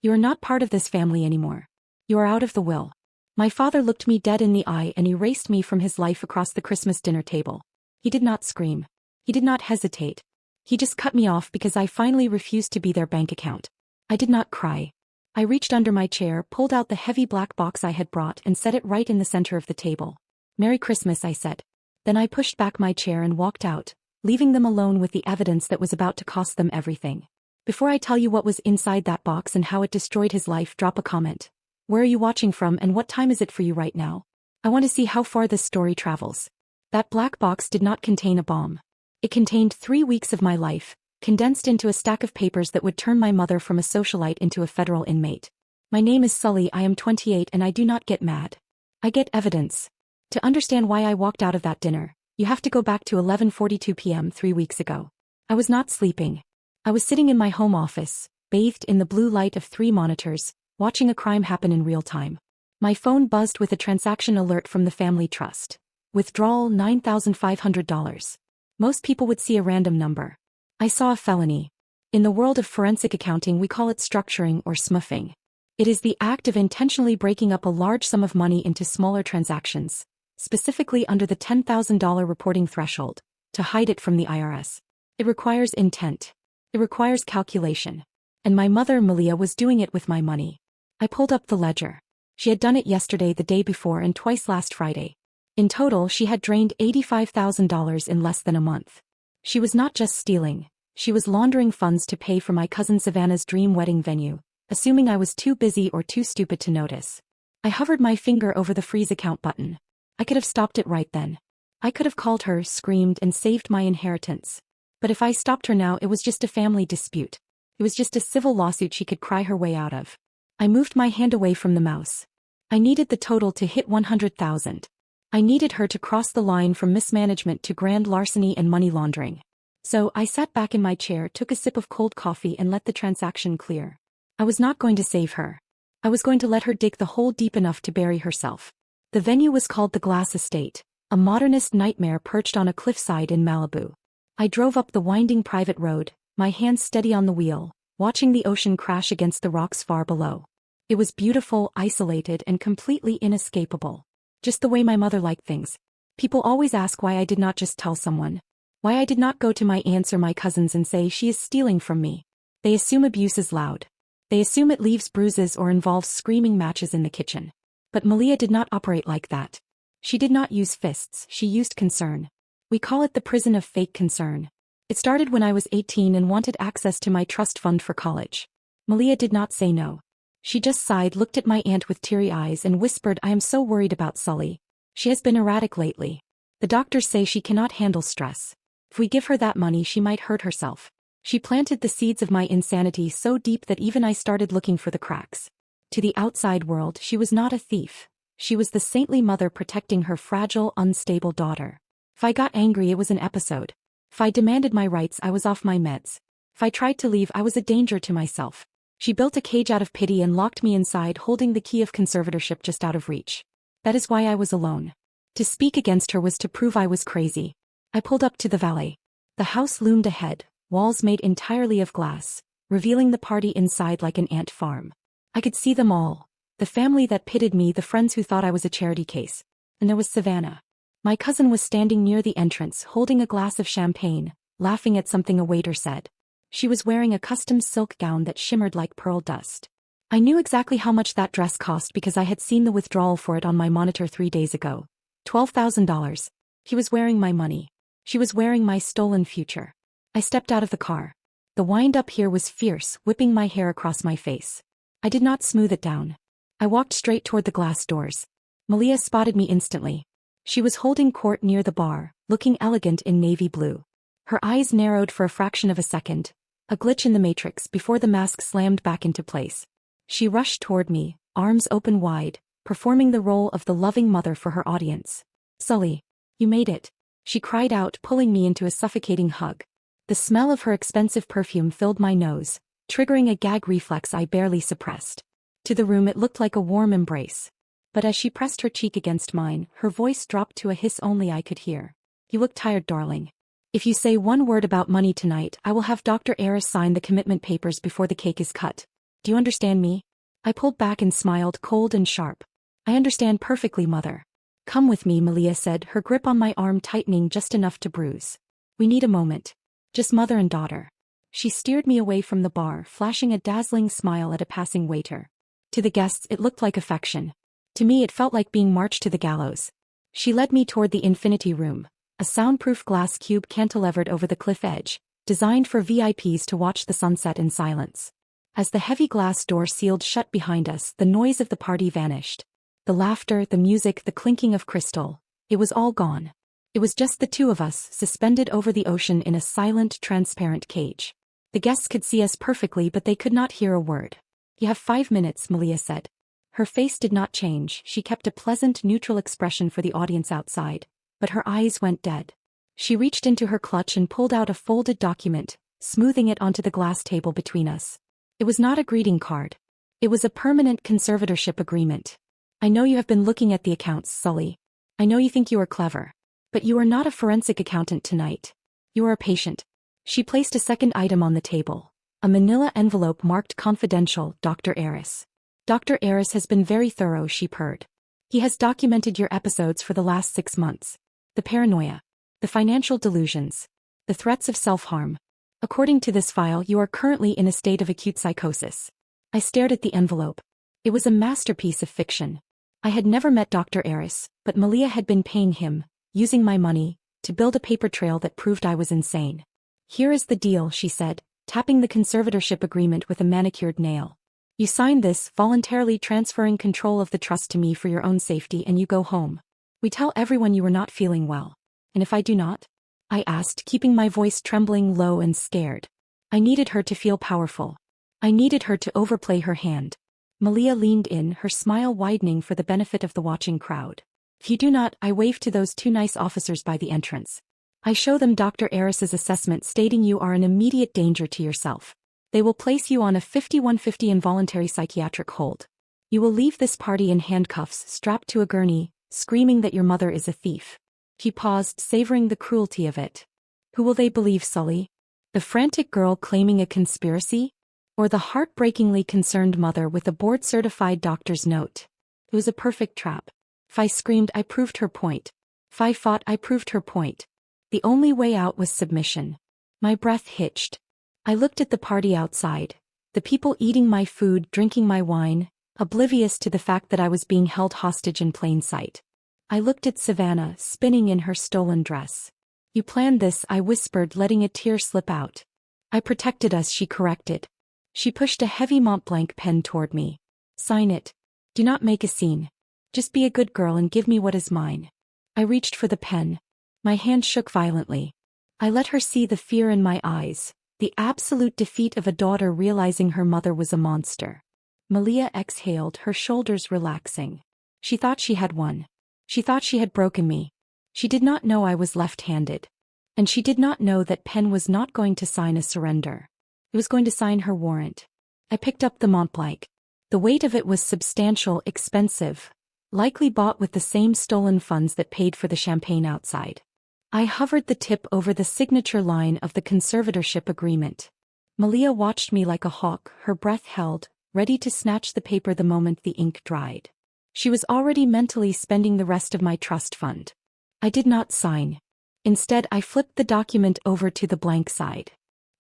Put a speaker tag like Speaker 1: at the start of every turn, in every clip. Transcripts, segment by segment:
Speaker 1: You are not part of this family anymore. You are out of the will. My father looked me dead in the eye and erased me from his life across the Christmas dinner table. He did not scream. He did not hesitate. He just cut me off because I finally refused to be their bank account. I did not cry. I reached under my chair, pulled out the heavy black box I had brought and set it right in the center of the table. "Merry Christmas," I said. Then I pushed back my chair and walked out, leaving them alone with the evidence that was about to cost them everything. Before I tell you what was inside that box and how it destroyed his life, drop a comment. Where are you watching from and what time is it for you right now? I want to see how far this story travels. That black box did not contain a bomb. It contained 3 weeks of my life, condensed into a stack of papers that would turn my mother from a socialite into a federal inmate. My name is Sully, I am 28 and I do not get mad. I get evidence. To understand why I walked out of that dinner, you have to go back to 11:42 p.m. 3 weeks ago. I was not sleeping. I was sitting in my home office, bathed in the blue light of 3 monitors, watching a crime happen in real time. My phone buzzed with a transaction alert from the family trust. Withdrawal $9,500. Most people would see a random number. I saw a felony. In the world of forensic accounting, we call it structuring or smoothing. It is the act of intentionally breaking up a large sum of money into smaller transactions, specifically under the $10,000 reporting threshold, to hide it from the IRS. It requires intent. It requires calculation. And my mother, Malia, was doing it with my money. I pulled up the ledger. She had done it yesterday, the day before, and twice last Friday. In total, she had drained $85,000 in less than a month. She was not just stealing, she was laundering funds to pay for my cousin Savannah's dream wedding venue, assuming I was too busy or too stupid to notice. I hovered my finger over the freeze account button. I could have stopped it right then. I could have called her, screamed, and saved my inheritance. But if I stopped her now, it was just a family dispute. It was just a civil lawsuit she could cry her way out of. I moved my hand away from the mouse. I needed the total to hit 100,000. I needed her to cross the line from mismanagement to grand larceny and money laundering. So I sat back in my chair, took a sip of cold coffee and let the transaction clear. I was not going to save her. I was going to let her dig the hole deep enough to bury herself. The venue was called the Glass Estate, a modernist nightmare perched on a cliffside in Malibu. I drove up the winding private road, my hands steady on the wheel, watching the ocean crash against the rocks far below. It was beautiful, isolated, and completely inescapable. Just the way my mother liked things. People always ask why I did not just tell someone. Why I did not go to my aunts or my cousins and say she is stealing from me. They assume abuse is loud. They assume it leaves bruises or involves screaming matches in the kitchen. But Malia did not operate like that. She did not use fists, she used concern. We call it the prison of fake concern. It started when I was 18 and wanted access to my trust fund for college. Malia did not say no. She just sighed, looked at my aunt with teary eyes and whispered, "I am so worried about Sully. She has been erratic lately. The doctors say she cannot handle stress. If we give her that money, she might hurt herself." She planted the seeds of my insanity so deep that even I started looking for the cracks. To the outside world, she was not a thief. She was the saintly mother protecting her fragile, unstable daughter. If I got angry, it was an episode. If I demanded my rights, I was off my meds. If I tried to leave, I was a danger to myself. She built a cage out of pity and locked me inside, holding the key of conservatorship just out of reach. That is why I was alone. To speak against her was to prove I was crazy. I pulled up to the valet. The house loomed ahead, walls made entirely of glass, revealing the party inside like an ant farm. I could see them all. The family that pitied me, the friends who thought I was a charity case. And there was Savannah. My cousin was standing near the entrance, holding a glass of champagne, laughing at something a waiter said. She was wearing a custom silk gown that shimmered like pearl dust. I knew exactly how much that dress cost because I had seen the withdrawal for it on my monitor 3 days ago. $12,000. He was wearing my money. She was wearing my stolen future. I stepped out of the car. The wind-up here was fierce, whipping my hair across my face. I did not smooth it down. I walked straight toward the glass doors. Malia spotted me instantly. She was holding court near the bar, looking elegant in navy blue. Her eyes narrowed for a fraction of a second, a glitch in the matrix before the mask slammed back into place. She rushed toward me, arms open wide, performing the role of the loving mother for her audience. "Sully, you made it," she cried out, pulling me into a suffocating hug. The smell of her expensive perfume filled my nose, triggering a gag reflex I barely suppressed. To the room, it looked like a warm embrace. But as she pressed her cheek against mine, her voice dropped to a hiss only I could hear. "You look tired, darling. If you say one word about money tonight, I will have Dr. Aris sign the commitment papers before the cake is cut." Do you understand me? I pulled back and smiled, cold and sharp. I understand perfectly, Mother. Come with me, Malia said, her grip on my arm tightening just enough to bruise. We need a moment. Just mother and daughter. She steered me away from the bar, flashing a dazzling smile at a passing waiter. To the guests it looked like affection. To me it felt like being marched to the gallows. She led me toward the infinity room, a soundproof glass cube cantilevered over the cliff edge, designed for VIPs to watch the sunset in silence. As the heavy glass door sealed shut behind us, the noise of the party vanished. The laughter, the music, the clinking of crystal. It was all gone. It was just the two of us, suspended over the ocean in a silent, transparent cage. The guests could see us perfectly, but they could not hear a word. You have 5 minutes, Malia said. Her face did not change, she kept a pleasant, neutral expression for the audience outside, but her eyes went dead. She reached into her clutch and pulled out a folded document, smoothing it onto the glass table between us. It was not a greeting card. It was a permanent conservatorship agreement. I know you have been looking at the accounts, Sully. I know you think you are clever. But you are not a forensic accountant tonight. You are a patient. She placed a second item on the table. A manila envelope marked confidential, Dr. Aris. Dr. Aris has been very thorough, she purred. He has documented your episodes for the last 6 months. The paranoia. The financial delusions. The threats of self-harm. According to this file, you are currently in a state of acute psychosis. I stared at the envelope. It was a masterpiece of fiction. I had never met Dr. Aris, but Malia had been paying him, using my money, to build a paper trail that proved I was insane. Here is the deal, she said, tapping the conservatorship agreement with a manicured nail. You sign this, voluntarily transferring control of the trust to me for your own safety, and you go home. We tell everyone you are not feeling well. And if I do not? I asked, keeping my voice trembling low and scared. I needed her to feel powerful. I needed her to overplay her hand. Malia leaned in, her smile widening for the benefit of the watching crowd. If you do not, I wave to those 2 nice officers by the entrance. I show them Dr. Aris's assessment stating you are an immediate danger to yourself. They will place you on a 5150 involuntary psychiatric hold. You will leave this party in handcuffs, strapped to a gurney, screaming that your mother is a thief. He paused, savoring the cruelty of it. Who will they believe, Sully? The frantic girl claiming a conspiracy? Or the heartbreakingly concerned mother with a board-certified doctor's note? It was a perfect trap. If I screamed, I proved her point. If I fought, I proved her point. The only way out was submission. My breath hitched. I looked at the party outside, the people eating my food, drinking my wine, oblivious to the fact that I was being held hostage in plain sight. I looked at Savannah, spinning in her stolen dress. You planned this, I whispered, letting a tear slip out. I protected us, she corrected. She pushed a heavy Montblanc pen toward me. Sign it. Do not make a scene. Just be a good girl and give me what is mine. I reached for the pen. My hand shook violently. I let her see the fear in my eyes, the absolute defeat of a daughter realizing her mother was a monster. Malia exhaled, her shoulders relaxing. She thought she had won. She thought she had broken me. She did not know I was left-handed. And she did not know that pen was not going to sign a surrender. It was going to sign her warrant. I picked up the Montblanc. The weight of it was substantial, expensive, likely bought with the same stolen funds that paid for the champagne outside. I hovered the tip over the signature line of the conservatorship agreement. Malia watched me like a hawk, her breath held, ready to snatch the paper the moment the ink dried. She was already mentally spending the rest of my trust fund. I did not sign. Instead, I flipped the document over to the blank side.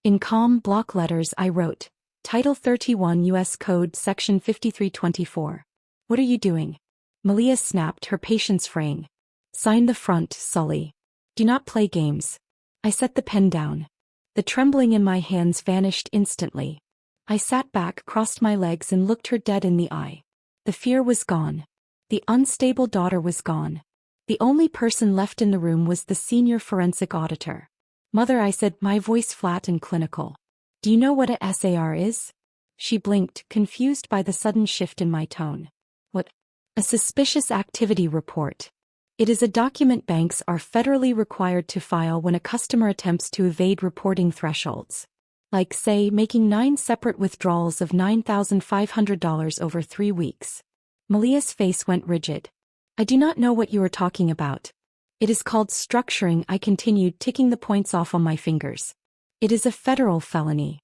Speaker 1: In calm block letters I wrote, Title 31 U.S. Code Section 5324. What are you doing? Malia snapped, her patience fraying. Sign the front, Sully. Do not play games. I set the pen down. The trembling in my hands vanished instantly. I sat back, crossed my legs and looked her dead in the eye. The fear was gone. The unstable daughter was gone. The only person left in the room was the senior forensic auditor. Mother, I said, my voice flat and clinical. Do you know what a SAR is? She blinked, confused by the sudden shift in my tone. What? A suspicious activity report. It is a document banks are federally required to file when a customer attempts to evade reporting thresholds. Like, say, making 9 separate withdrawals of $9,500 over 3 weeks. Malia's face went rigid. I do not know what you are talking about. It is called structuring, I continued, ticking the points off on my fingers. It is a federal felony.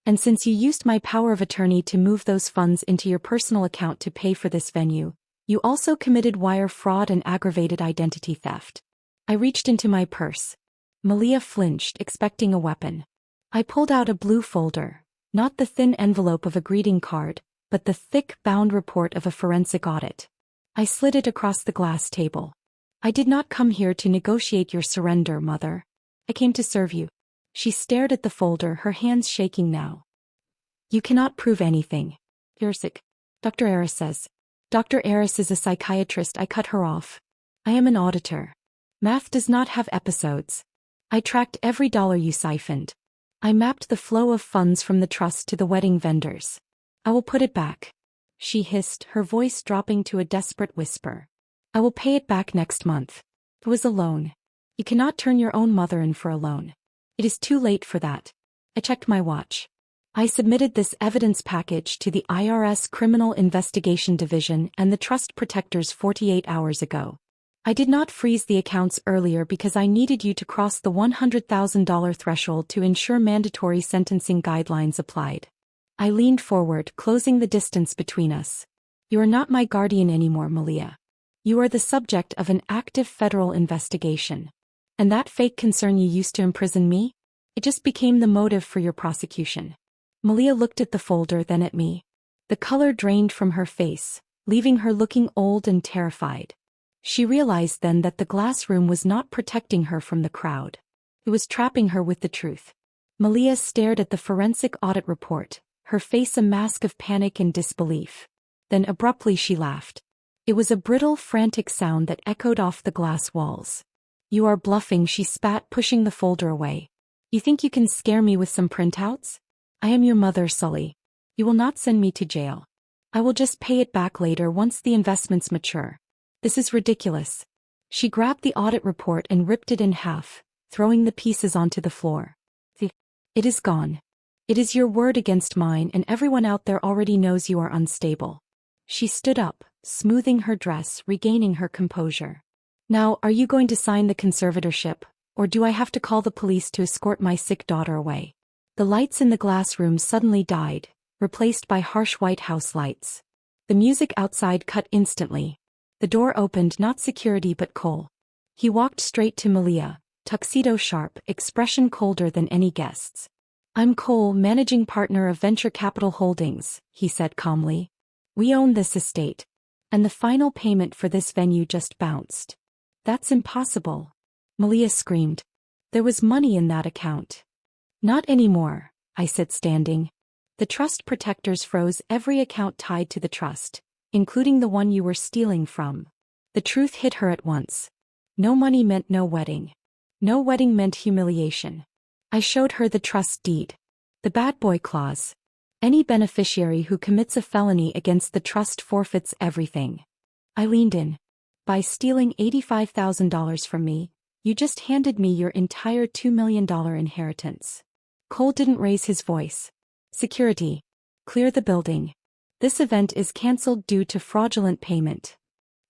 Speaker 1: And since you used my power of attorney to move those funds into your personal account to pay for this venue, you also committed wire fraud and aggravated identity theft. I reached into my purse. Malia flinched, expecting a weapon. I pulled out a blue folder, not the thin envelope of a greeting card, but the thick, bound report of a forensic audit. I slid it across the glass table. I did not come here to negotiate your surrender, Mother. I came to serve you. She stared at the folder, her hands shaking now. You cannot prove anything. You're sick. Dr. Aris says. Dr. Aris is a psychiatrist. I cut her off. I am an auditor. Math does not have episodes. I tracked every dollar you siphoned. I mapped the flow of funds from the trust to the wedding vendors. I will put it back. She hissed, her voice dropping to a desperate whisper. I will pay it back next month. It was a loan. You cannot turn your own mother in for a loan. It is too late for that. I checked my watch. I submitted this evidence package to the IRS Criminal Investigation Division and the Trust Protectors 48 hours ago. I did not freeze the accounts earlier because I needed you to cross the $100,000 threshold to ensure mandatory sentencing guidelines applied. I leaned forward, closing the distance between us. You are not my guardian anymore, Malia. You are the subject of an active federal investigation. And that fake concern you used to imprison me? It just became the motive for your prosecution. Malia looked at the folder, then at me. The color drained from her face, leaving her looking old and terrified. She realized then that the glass room was not protecting her from the crowd. It was trapping her with the truth. Malia stared at the forensic audit report, her face a mask of panic and disbelief. Then abruptly she laughed. It was a brittle, frantic sound that echoed off the glass walls. You are bluffing, she spat, pushing the folder away. You think you can scare me with some printouts? I am your mother, Sully. You will not send me to jail. I will just pay it back later once the investments mature. This is ridiculous. She grabbed the audit report and ripped it in half, throwing the pieces onto the floor. It is gone. It is your word against mine, and everyone out there already knows you are unstable. She stood up, smoothing her dress, regaining her composure. Now, are you going to sign the conservatorship, or do I have to call the police to escort my sick daughter away? The lights in the glass room suddenly died, replaced by harsh White House lights. The music outside cut instantly. The door opened, not security but Cole. He walked straight to Malia, tuxedo sharp, expression colder than any guest's. I'm Cole, managing partner of Venture Capital Holdings, he said calmly. We own this estate. And the final payment for this venue just bounced. That's impossible. Malia screamed. There was money in that account. Not anymore, I said, standing. The trust protectors froze every account tied to the trust, including the one you were stealing from. The truth hit her at once. No money meant no wedding. No wedding meant humiliation. I showed her the trust deed. The bad boy clause. Any beneficiary who commits a felony against the trust forfeits everything. I leaned in. By stealing $85,000 from me, you just handed me your entire $2 million inheritance. Cole didn't raise his voice. Security. Clear the building. This event is cancelled due to fraudulent payment.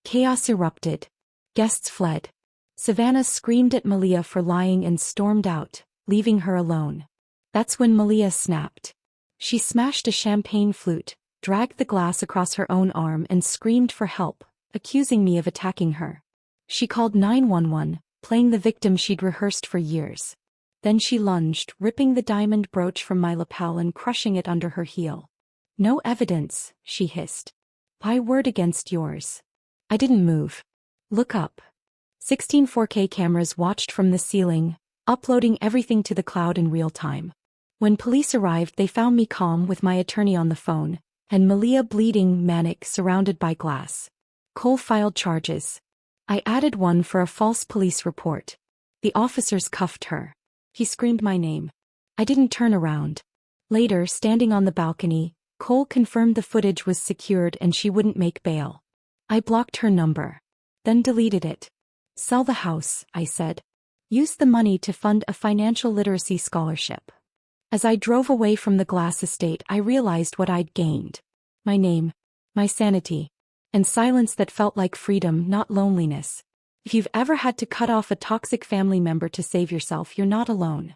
Speaker 1: Chaos erupted. Guests fled. Savannah screamed at Malia for lying and stormed out, leaving her alone. That's when Malia snapped. She smashed a champagne flute, dragged the glass across her own arm and screamed for help, accusing me of attacking her. She called 911, playing the victim she'd rehearsed for years. Then she lunged, ripping the diamond brooch from my lapel and crushing it under her heel. No evidence, she hissed. My word against yours. I didn't move. Look up. 16 4K cameras watched from the ceiling, uploading everything to the cloud in real time. When police arrived, they found me calm with my attorney on the phone, and Malia bleeding, manic, surrounded by glass. Cole filed charges. I added one for a false police report. The officers cuffed her. He screamed my name. I didn't turn around. Later, standing on the balcony, Cole confirmed the footage was secured and she wouldn't make bail. I blocked her number. Then deleted it. Sell the house, I said. Use the money to fund a financial literacy scholarship. As I drove away from the glass estate, I realized what I'd gained. My name, my sanity, and silence that felt like freedom, not loneliness. If you've ever had to cut off a toxic family member to save yourself, you're not alone.